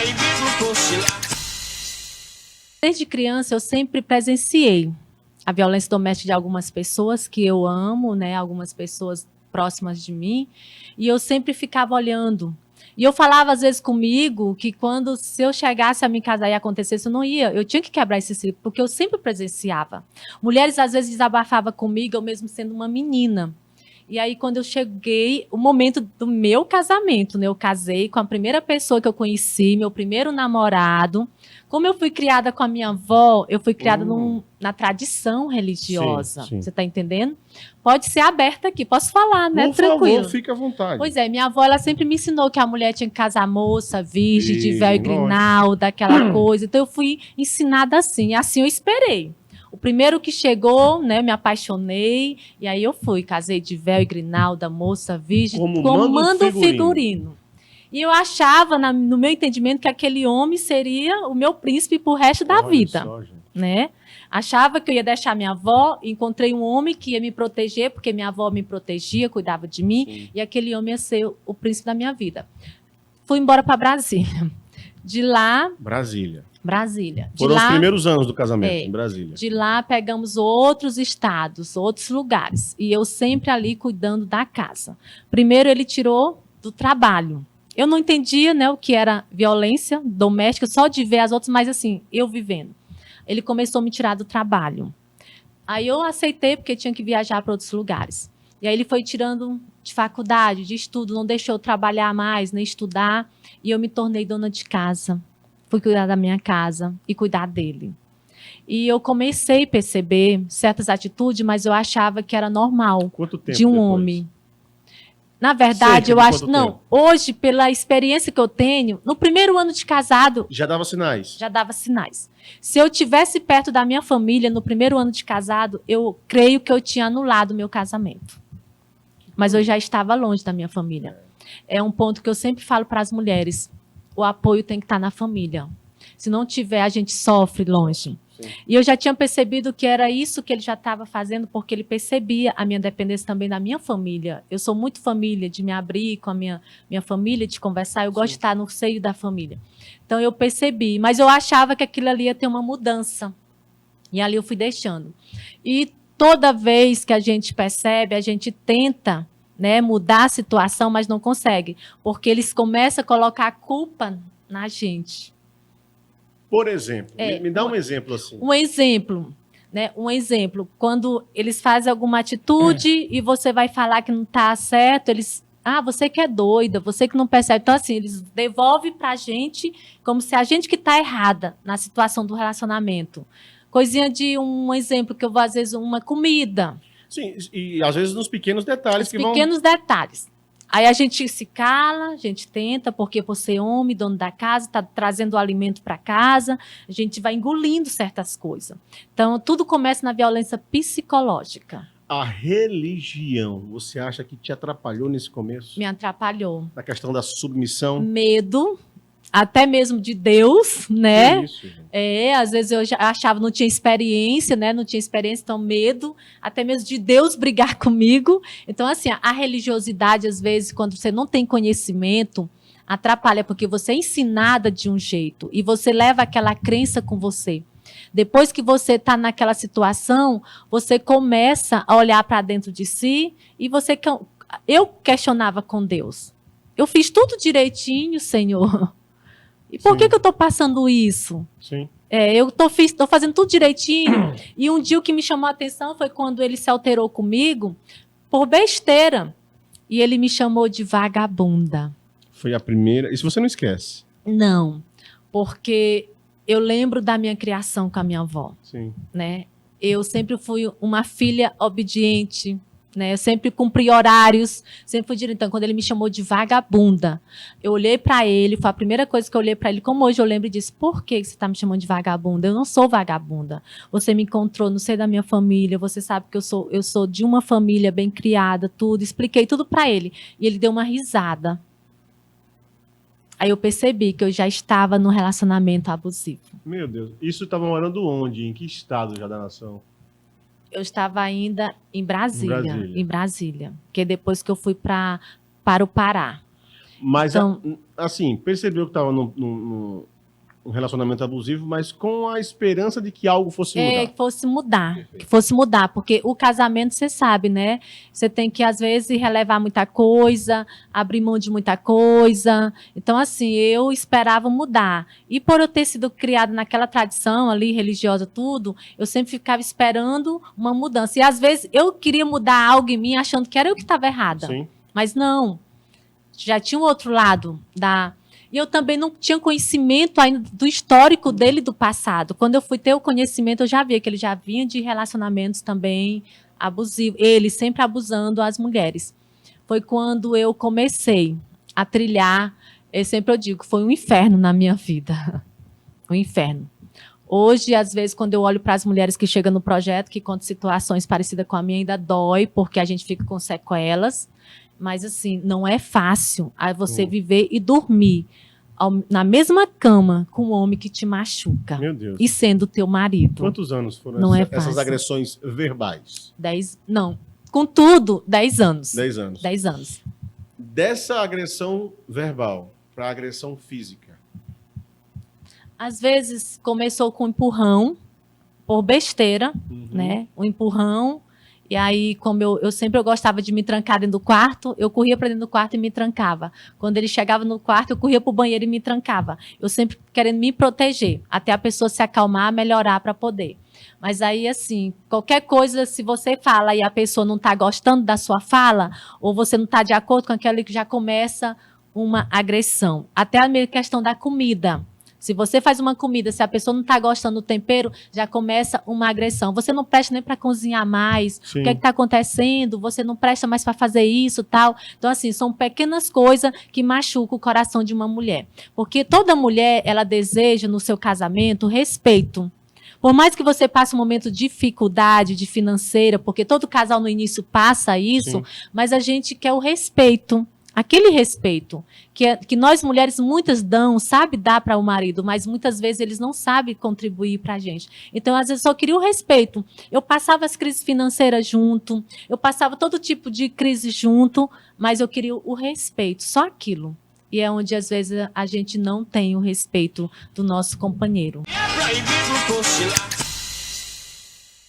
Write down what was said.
proibido cochilar. Desde criança, eu sempre presenciei a violência doméstica de algumas pessoas que eu amo, né? Algumas pessoas próximas de mim. E eu sempre ficava olhando. E eu falava, às vezes, comigo, que quando, se eu chegasse a me casar e acontecesse, eu não ia. Eu tinha que quebrar esse ciclo, porque eu sempre presenciava. Mulheres, às vezes, desabafavam comigo, eu mesmo sendo uma menina. E aí, quando eu cheguei, o momento do meu casamento, né? Eu casei com a primeira pessoa que eu conheci, meu primeiro namorado. Como eu fui criada com a minha avó, eu fui criada na tradição religiosa. Sim, sim. Você está entendendo? Pode ser aberta aqui, posso falar, né? Por Tranquilo. favor, fique à vontade. Pois é, minha avó, ela sempre me ensinou que a mulher tinha que casar moça, virgem, de véu e Lógico. grinalda, aquela coisa. Então, eu fui ensinada assim. E assim eu esperei. O primeiro que chegou, né, me apaixonei, e aí eu fui, casei de véu e grinalda, moça, virgem, Como comando manda o figurino. E eu achava, no meu entendimento, que aquele homem seria o meu príncipe pro resto da Olha vida, só, gente. né? Achava que eu ia deixar minha avó, encontrei um homem que ia me proteger, porque minha avó me protegia, cuidava de mim, Sim. e aquele homem ia ser o príncipe da minha vida. Fui embora para Brasília. De lá, Brasília. De Foram lá, os primeiros anos do casamento, É. em Brasília. De lá, pegamos outros estados, outros lugares. E eu sempre ali cuidando da casa. Primeiro, ele tirou do trabalho. Eu não entendia, né, o que era violência doméstica, só de ver as outras, mas assim, eu vivendo. Ele começou a me tirar do trabalho. Aí eu aceitei, porque tinha que viajar para outros lugares. E aí ele foi tirando de faculdade, de estudo, não deixou eu trabalhar mais, nem estudar. E eu me tornei dona de casa. Fui cuidar da minha casa e cuidar dele. E eu comecei a perceber certas atitudes, mas eu achava que era normal Quanto tempo de um depois? homem. Na verdade, Cerca eu de acho... quanto Não, tempo? hoje, pela experiência que eu tenho, no primeiro ano de casado, Já dava sinais. já dava sinais. Se eu tivesse perto da minha família no primeiro ano de casado, eu creio que eu tinha anulado o meu casamento. Mas eu já estava longe da minha família. É um ponto que eu sempre falo para as mulheres. O apoio tem que estar na família. Se não tiver, a gente sofre longe. Sim. E eu já tinha percebido que era isso que ele já estava fazendo, porque ele percebia a minha dependência também da minha família. Eu sou muito família, de me abrir com a minha família, de conversar. Eu gosto de estar no seio da família. Então, eu percebi. Mas eu achava que aquilo ali ia ter uma mudança. E ali eu fui deixando. E toda vez que a gente percebe, a gente tenta, né, mudar a situação, mas não consegue. Porque eles começam a colocar a culpa na gente. Por exemplo, É, me dá um exemplo assim. Um exemplo, né? Um exemplo. Quando eles fazem alguma atitude e você vai falar que não está certo, eles... Ah, você que é doida, você que não percebe. Então, assim, eles devolvem para a gente como se a gente que está errada na situação do relacionamento. Coisinha de um exemplo que eu vou, às vezes, uma comida. Sim, e às vezes nos pequenos detalhes Os que pequenos detalhes. Aí a gente se cala, a gente tenta, porque por ser homem, dono da casa, está trazendo o alimento para casa, a gente vai engolindo certas coisas. Então, tudo começa na violência psicológica. A religião, você acha que te atrapalhou nesse começo? Me atrapalhou. Na questão da submissão? Medo, até mesmo de Deus, né? Que isso, gente. Às vezes eu já achava, não tinha experiência, né? Não tinha experiência, então medo, até mesmo de Deus brigar comigo. Então, assim, a religiosidade, às vezes, quando você não tem conhecimento, atrapalha, porque você é ensinada de um jeito e você leva aquela crença com você. Depois que você está naquela situação, você começa a olhar para dentro de si e você... Eu questionava com Deus. Eu fiz tudo direitinho, Senhor. E por que eu estou passando isso? Sim. Eu estou fazendo tudo direitinho. E um dia o que me chamou a atenção foi quando ele se alterou comigo por besteira. E ele me chamou de vagabunda. Foi a primeira. Isso você não esquece? Não, porque eu lembro da minha criação com a minha avó. Sim. Né? Eu sempre fui uma filha obediente. Né? Eu sempre cumpri horários, sempre fui direita. Então, quando ele me chamou de vagabunda, eu olhei para ele, foi a primeira coisa que eu olhei para ele, como hoje eu lembro disso. Por que você está me chamando de vagabunda? Eu não sou vagabunda. Você me encontrou no seio da minha família, você sabe que eu sou de uma família bem criada, tudo. Expliquei tudo para ele. E ele deu uma risada. Aí eu percebi que eu já estava num relacionamento abusivo. Meu Deus. Isso estava morando onde? Em que estado já da nação? Eu estava ainda em Brasília. Porque depois que eu fui para o Pará. Mas, Então, assim, percebeu que estava num relacionamento abusivo, mas com a esperança de que algo fosse mudar. que fosse mudar, Perfeito. que fosse mudar, porque o casamento, você sabe, né? Você tem que, às vezes, relevar muita coisa, abrir mão de muita coisa. Então, assim, eu esperava mudar. E por eu ter sido criada naquela tradição ali, religiosa, tudo, eu sempre ficava esperando uma mudança. E, às vezes, eu queria mudar algo em mim, achando que era eu que estava errada. Sim. Mas não, já tinha um outro lado da... E eu também não tinha conhecimento ainda do histórico dele do passado. Quando eu fui ter o conhecimento, eu já vi que ele já vinha de relacionamentos também abusivos. Ele sempre abusando as mulheres. Foi quando eu comecei a trilhar, eu digo, foi um inferno na minha vida. Um inferno. Hoje, às vezes, quando eu olho para as mulheres que chegam no projeto, que contam situações parecidas com a minha, ainda dói, porque a gente fica com sequelas. Mas, assim, não é fácil você viver e dormir na mesma cama com um homem que te machuca. Meu Deus. E sendo teu marido. Quantos anos foram Não é essas fácil. agressões verbais? 10, não. Com tudo, 10 anos. 10 anos. 10 anos. Dessa agressão verbal para agressão física. Às vezes, começou com um empurrão, por besteira, né? Um empurrão. E aí, como eu sempre gostava de me trancar dentro do quarto, eu corria para dentro do quarto e me trancava. Quando ele chegava no quarto, eu corria para o banheiro e me trancava. Eu sempre querendo me proteger, até a pessoa se acalmar, melhorar para poder. Mas aí, assim, qualquer coisa, se você fala e a pessoa não está gostando da sua fala, ou você não está de acordo com aquilo, que já começa uma agressão. Até a mesma questão da comida. Se você faz uma comida, se a pessoa não está gostando do tempero, já começa uma agressão. Você não presta nem para cozinhar mais. Sim. O que é que está acontecendo? Você não presta mais para fazer isso, tal. Então, assim, são pequenas coisas que machucam o coração de uma mulher. Porque toda mulher, ela deseja, no seu casamento, respeito. Por mais que você passe um momento de dificuldade, de financeira, porque todo casal no início passa isso, Sim. mas a gente quer o respeito. Aquele respeito que nós mulheres muitas dão, sabe dar para o marido, mas muitas vezes eles não sabem contribuir para a gente. Então, às vezes, eu só queria o respeito. Eu passava as crises financeiras junto, eu passava todo tipo de crise junto, mas eu queria o respeito, só aquilo. E é onde, às vezes, a gente não tem o respeito do nosso companheiro. É proibido cochilar.